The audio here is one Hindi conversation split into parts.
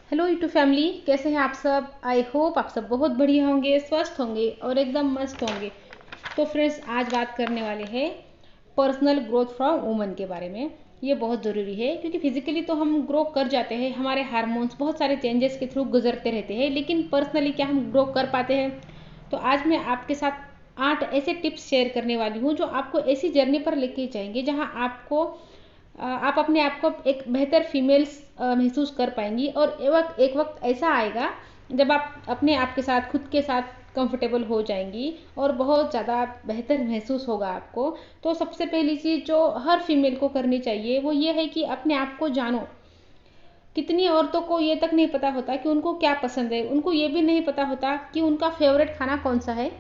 हेलो यूट्यूब फैमिली, कैसे हैं आप सब। आई होप आप सब बहुत बढ़िया होंगे, स्वस्थ होंगे और एकदम मस्त होंगे। तो फ्रेंड्स, आज बात करने वाले हैं पर्सनल ग्रोथ फ्रॉम वुमन के बारे में। ये बहुत ज़रूरी है क्योंकि फिजिकली तो हम ग्रो कर जाते हैं, हमारे हार्मोन्स बहुत सारे चेंजेस के थ्रू गुजरते रहते हैं, लेकिन पर्सनली क्या हम ग्रो कर पाते हैं। तो आज मैं आपके साथ 8 ऐसे टिप्स शेयर करने वाली हूँ जो आपको ऐसी जर्नी पर लेके जाएंगे जहाँ आपको आप अपने आप को एक बेहतर फीमेल्स महसूस कर पाएंगी। और एक वक्त ऐसा आएगा जब आप अपने आप के साथ, खुद के साथ कंफर्टेबल हो जाएंगी और बहुत ज़्यादा बेहतर महसूस होगा आपको। तो सबसे पहली चीज़ जो हर फीमेल को करनी चाहिए वो ये है कि अपने आप को जानो। कितनी औरतों को ये तक नहीं पता होता कि उनको क्या पसंद है, उनको ये भी नहीं पता होता कि उनका फेवरेट खाना कौन सा है।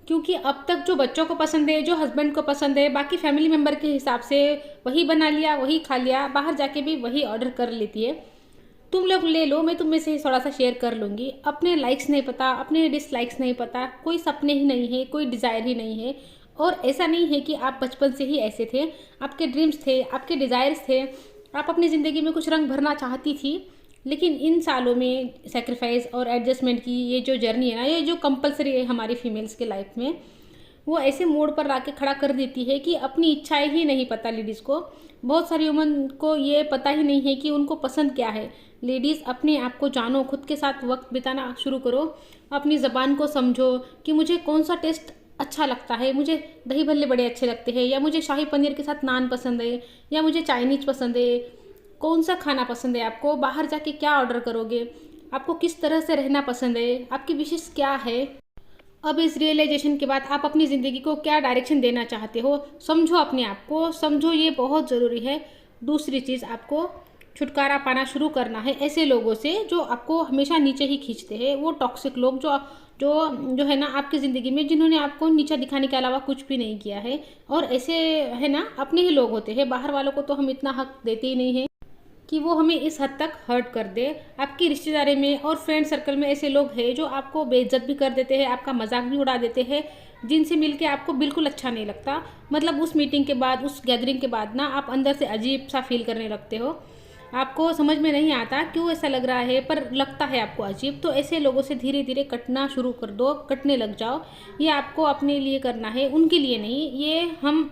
क्योंकि अब तक जो बच्चों को पसंद है, जो हस्बैंड को पसंद है, बाकी फैमिली मेम्बर के हिसाब से वही बना लिया, वही खा लिया, बाहर जाके भी वही ऑर्डर कर लेती है। तुम लोग ले लो, मैं तुम में से थोड़ा सा शेयर कर लूँगी। अपने लाइक्स नहीं पता, अपने डिसलाइक्स नहीं पता, कोई सपने ही नहीं है, कोई डिज़ायर ही नहीं है। और ऐसा नहीं है कि आप बचपन से ही ऐसे थे, आपके ड्रीम्स थे, आपके डिज़ायर्स थे, आप अपनी ज़िंदगी में कुछ रंग भरना चाहती थी। लेकिन इन सालों में सेक्रीफाइस और एडजस्टमेंट की ये जो जर्नी है ना, ये जो कंपलसरी है हमारी फीमेल्स के लाइफ में, वो ऐसे मोड़ पर लाके खड़ा कर देती है कि अपनी इच्छाएं ही नहीं पता लेडीज़ को। बहुत सारी वुमन को ये पता ही नहीं है कि उनको पसंद क्या है। लेडीज़, अपने आप को जानो, खुद के साथ वक्त बिताना शुरू करो, अपनी ज़बान को समझो कि मुझे कौन सा टेस्ट अच्छा लगता है। मुझे दही भल्ले बड़े अच्छे लगते हैं, या मुझे शाही पनीर के साथ नान पसंद है, या मुझे चाइनीज पसंद है। कौन सा खाना पसंद है आपको, बाहर जाके क्या ऑर्डर करोगे, आपको किस तरह से रहना पसंद है, आपकी विशेष क्या है। अब इस रियलाइजेशन के बाद आप अपनी ज़िंदगी को क्या डायरेक्शन देना चाहते हो, समझो, अपने आप को समझो, ये बहुत ज़रूरी है। दूसरी चीज़, आपको छुटकारा पाना शुरू करना है ऐसे लोगों से जो आपको हमेशा नीचे ही खींचते हैं। वो टॉक्सिक लोग जो जो जो है ना आपकी ज़िंदगी में, जिन्होंने आपको नीचा दिखाने के अलावा कुछ भी नहीं किया है। और ऐसे है ना, अपने ही लोग होते हैं, बाहर वालों को तो हम इतना हक देते ही नहीं हैं कि वो हमें इस हद तक हर्ट कर दे। आपकी रिश्तेदारी में और फ्रेंड सर्कल में ऐसे लोग हैं जो आपको बेइज्जत भी कर देते हैं, आपका मजाक भी उड़ा देते हैं, जिनसे मिलके आपको बिल्कुल अच्छा नहीं लगता। मतलब उस मीटिंग के बाद, उस गैदरिंग के बाद ना, आप अंदर से अजीब सा फील करने लगते हो। आपको समझ में नहीं आता क्यों ऐसा लग रहा है, पर लगता है आपको अजीब। तो ऐसे लोगों से धीरे धीरे कटना शुरू कर दो, कटने लग जाओ। ये आपको अपने लिए करना है, उनके लिए नहीं। ये हम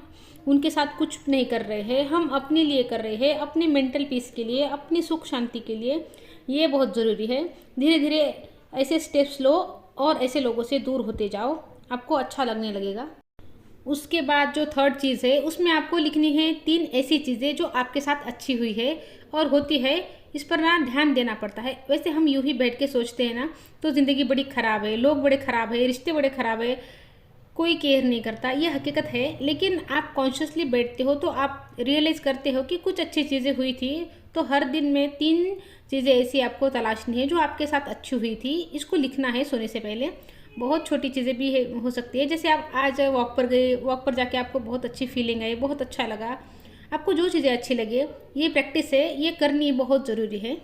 उनके साथ कुछ नहीं कर रहे हैं, हम अपने लिए कर रहे हैं, अपने मेंटल पीस के लिए, अपनी सुख शांति के लिए। ये बहुत ज़रूरी है। धीरे धीरे ऐसे स्टेप्स लो और ऐसे लोगों से दूर होते जाओ, आपको अच्छा लगने लगेगा। उसके बाद जो थर्ड चीज़ है, उसमें आपको लिखनी है 3 ऐसी चीज़ें जो आपके साथ अच्छी हुई है और होती है। इस पर ना ध्यान देना पड़ता है। वैसे हम यूं ही बैठ के सोचते हैं ना, तो ज़िंदगी बड़ी ख़राब है, लोग बड़े ख़राब है, रिश्ते बड़े ख़राब है, कोई केयर नहीं करता, ये हकीकत है। लेकिन आप कॉन्शियसली बैठते हो तो आप रियलाइज़ करते हो कि कुछ अच्छी चीज़ें हुई थी। तो हर दिन में 3 चीज़ें ऐसी आपको तलाशनी है जो आपके साथ अच्छी हुई थी। इसको लिखना है सोने से पहले। बहुत छोटी चीज़ें भी हो सकती है, जैसे आप आज वॉक पर गए, वॉक पर जाके आपको बहुत अच्छी फीलिंग आई, बहुत अच्छा लगा। आपको जो चीज़ें अच्छी लगे, ये प्रैक्टिस है, ये करनी बहुत ज़रूरी है।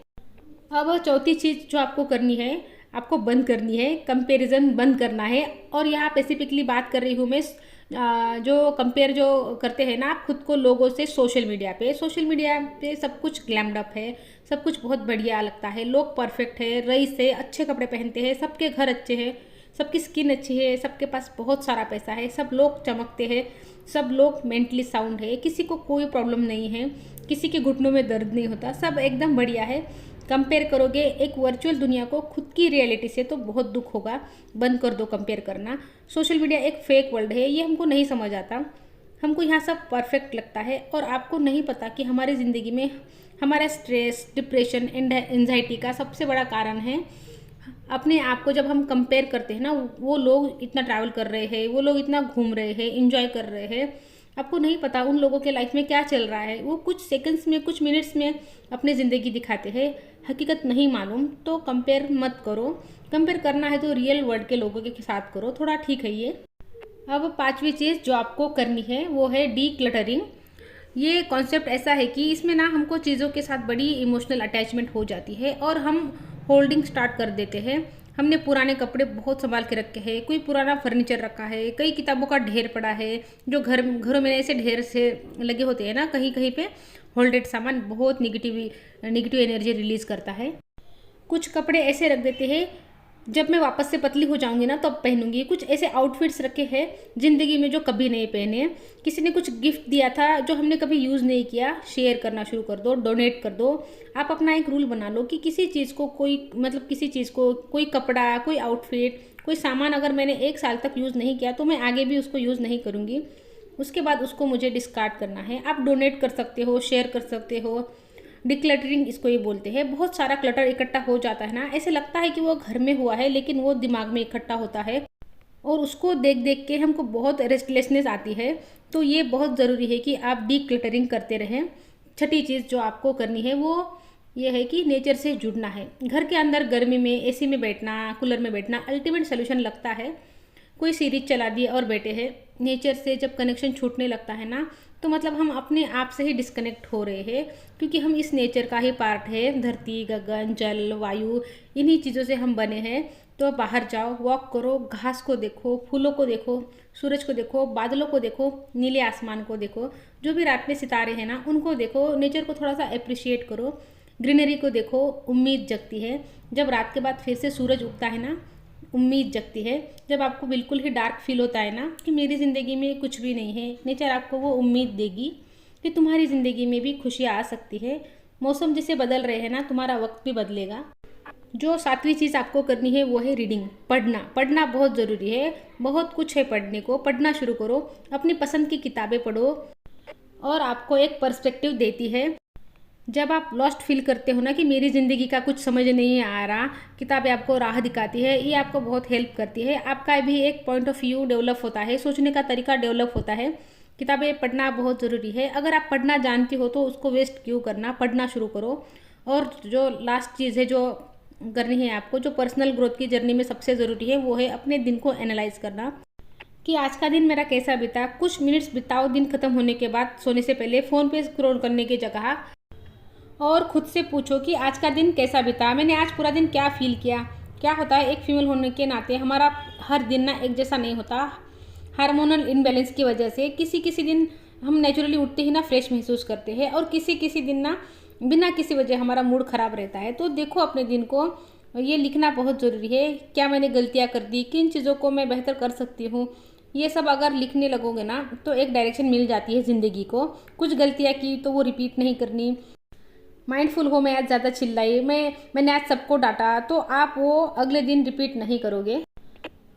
अब चौथी चीज़ जो आपको करनी है, आपको बंद करनी है, कंपैरिजन बंद करना है। और यहाँ स्पेसिफिकली बात कर रही हूँ मैं जो कंपेयर जो करते हैं ना आप खुद को लोगों से सोशल मीडिया पे। सोशल मीडिया पे सब कुछ ग्लैम्ड अप है, सब कुछ बहुत बढ़िया लगता है, लोग परफेक्ट है, रईस है, अच्छे कपड़े पहनते हैं, सबके घर अच्छे हैं, सबकी स्किन अच्छी है, सबके पास बहुत सारा पैसा है, सब लोग चमकते हैं, सब लोग मेंटली साउंड है, किसी को कोई प्रॉब्लम नहीं है, किसी के घुटनों में दर्द नहीं होता, सब एकदम बढ़िया है। कंपेयर करोगे एक वर्चुअल दुनिया को खुद की रियलिटी से तो बहुत दुख होगा। बंद कर दो कंपेयर करना। सोशल मीडिया एक फेक वर्ल्ड है, ये हमको नहीं समझ आता। हमको यहाँ सब परफेक्ट लगता है और आपको नहीं पता कि हमारी ज़िंदगी में हमारा स्ट्रेस, डिप्रेशन एंड एंजाइटी का सबसे बड़ा कारण है अपने आप को जब हम कंपेयर करते हैं ना। वो लोग इतना ट्रैवल कर रहे हैं, वो लोग इतना घूम रहे हैं, इंजॉय कर रहे हैं, आपको नहीं पता उन लोगों के लाइफ में क्या चल रहा है। वो कुछ सेकंड्स में, कुछ मिनट्स में अपनी ज़िंदगी दिखाते हैं, हकीकत नहीं मालूम। तो कंपेयर मत करो। कंपेयर करना है तो रियल वर्ल्ड के लोगों के साथ करो, थोड़ा ठीक है ये। अब पांचवी चीज़ जो आपको करनी है वो है डी क्लटरिंग। ये कॉन्सेप्ट ऐसा है कि इसमें ना हमको चीज़ों के साथ बड़ी इमोशनल अटैचमेंट हो जाती है और हम होल्डिंग स्टार्ट कर देते हैं। हमने पुराने कपड़े बहुत संभाल के रखे हैं, कोई पुराना फर्नीचर रखा है, कई किताबों का ढेर पड़ा है, जो घरों में ऐसे ढेर से लगे होते हैं ना, कहीं कहीं पे होल्डेड सामान बहुत निगेटिव एनर्जी रिलीज करता है। कुछ कपड़े ऐसे रख देते हैं जब मैं वापस से पतली हो जाऊंगी ना तब तो पहनूंगी। कुछ ऐसे आउटफिट्स रखे हैं ज़िंदगी में जो कभी नहीं पहने। किसी ने कुछ गिफ्ट दिया था जो हमने कभी यूज़ नहीं किया, शेयर करना शुरू कर दो, डोनेट कर दो। आप अपना एक रूल बना लो कि किसी चीज़ को किसी चीज़ को, कोई कपड़ा, कोई आउटफिट, कोई सामान अगर मैंने 1 साल तक यूज़ नहीं किया तो मैं आगे भी उसको यूज़ नहीं करूँगी। उसके बाद उसको मुझे डिस्कार्ड करना है। आप डोनेट कर सकते हो, शेयर कर सकते हो। डिक्लटरिंग इसको ये बोलते हैं। बहुत सारा क्लटर इकट्ठा हो जाता है ना, ऐसे लगता है कि वो घर में हुआ है लेकिन वो दिमाग में इकट्ठा होता है और उसको देख देख के हमको बहुत रेस्टलेसनेस आती है। तो ये बहुत ज़रूरी है कि आप डिक्लटरिंग करते रहें। छठी चीज़ जो आपको करनी है वो ये है कि नेचर से जुड़ना है। घर के अंदर गर्मी में एसी में बैठना, कूलर में बैठना अल्टीमेट सोल्यूशन लगता है। कोई सीरीज चला दी और बैठे हैं। नेचर से जब कनेक्शन छूटने लगता है ना तो मतलब हम अपने आप से ही डिस्कनेक्ट हो रहे हैं, क्योंकि हम इस नेचर का ही पार्ट है। धरती, गगन, जल, वायु, इन्हीं चीज़ों से हम बने हैं। तो बाहर जाओ, वॉक करो, घास को देखो, फूलों को देखो, सूरज को देखो, बादलों को देखो, नीले आसमान को देखो, जो भी रात में सितारे हैं ना उनको देखो। नेचर को थोड़ा सा अप्रिशिएट करो, ग्रीनरी को देखो। उम्मीद जगती है जब रात के बाद फिर से सूरज उगता है ना, उम्मीद जगती है। जब आपको बिल्कुल ही डार्क फील होता है ना कि मेरी ज़िंदगी में कुछ भी नहीं है, नेचर आपको वो उम्मीद देगी कि तुम्हारी ज़िंदगी में भी खुशियाँ आ सकती है। मौसम जैसे बदल रहे हैं ना, तुम्हारा वक्त भी बदलेगा। जो 7वीं चीज़ आपको करनी है वो है रीडिंग, पढ़ना। पढ़ना बहुत ज़रूरी है, बहुत कुछ है पढ़ने को। पढ़ना शुरू करो, अपनी पसंद की किताबें पढ़ो और आपको एक पर्सपेक्टिव देती है। जब आप लॉस्ट फील करते हो ना कि मेरी ज़िंदगी का कुछ समझ नहीं आ रहा, किताबें आपको राह दिखाती है। ये आपको बहुत हेल्प करती है। आपका भी एक पॉइंट ऑफ व्यू डेवलप होता है, सोचने का तरीका डेवलप होता है। किताबें पढ़ना बहुत ज़रूरी है। अगर आप पढ़ना जानती हो तो उसको वेस्ट क्यों करना, पढ़ना शुरू करो। और जो लास्ट चीज़ है जो करनी है आपको, जो पर्सनल ग्रोथ की जर्नी में सबसे ज़रूरी है, वो है अपने दिन को एनालाइज करना कि आज का दिन मेरा कैसा बीता। कुछ मिनट्स बिताओ दिन खत्म होने के बाद, सोने से पहले फ़ोन पे स्क्रॉल करने की जगह, और खुद से पूछो कि आज का दिन कैसा बीता, मैंने आज पूरा दिन क्या फील किया। क्या होता है, एक फीमेल होने के नाते हमारा हर दिन ना एक जैसा नहीं होता। हार्मोनल इनबैलेंस की वजह से किसी किसी दिन हम नेचुरली उठते ही ना फ्रेश महसूस करते हैं और किसी किसी दिन ना बिना किसी वजह हमारा मूड ख़राब रहता है। तो देखो अपने दिन को, ये लिखना बहुत ज़रूरी है। क्या मैंने गलतियाँ कर दी, किन चीज़ों को मैं बेहतर कर सकती हूँ, ये सब अगर लिखने लगोगे ना तो एक डायरेक्शन मिल जाती है ज़िंदगी को। कुछ गलतियाँ की तो वो रिपीट नहीं करनी। माइंडफुल हो, मैं आज ज़्यादा चिल्लाई, मैंने आज सबको डांटा, तो आप वो अगले दिन रिपीट नहीं करोगे।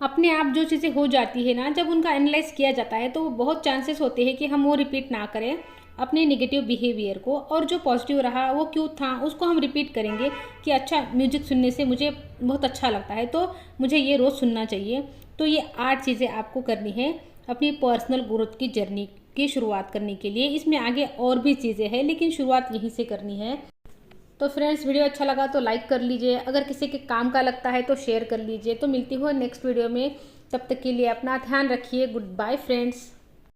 अपने आप जो चीज़ें हो जाती है ना, जब उनका एनालाइज किया जाता है तो बहुत चांसेस होते हैं कि हम वो रिपीट ना करें अपने नेगेटिव बिहेवियर को। और जो पॉजिटिव रहा वो क्यों था उसको हम रिपीट करेंगे कि अच्छा, म्यूजिक सुनने से मुझे बहुत अच्छा लगता है तो मुझे ये रोज़ सुनना चाहिए। तो ये 8 चीज़ें आपको करनी है अपनी पर्सनल ग्रोथ की जर्नी की शुरुआत करने के लिए। इसमें आगे और भी चीज़ें हैं लेकिन शुरुआत यहीं से करनी है। तो फ्रेंड्स, वीडियो अच्छा लगा तो लाइक कर लीजिए, अगर किसी के काम का लगता है तो शेयर कर लीजिए। तो मिलती हूँ नेक्स्ट वीडियो में, तब तक के लिए अपना ध्यान रखिए। Goodbye friends.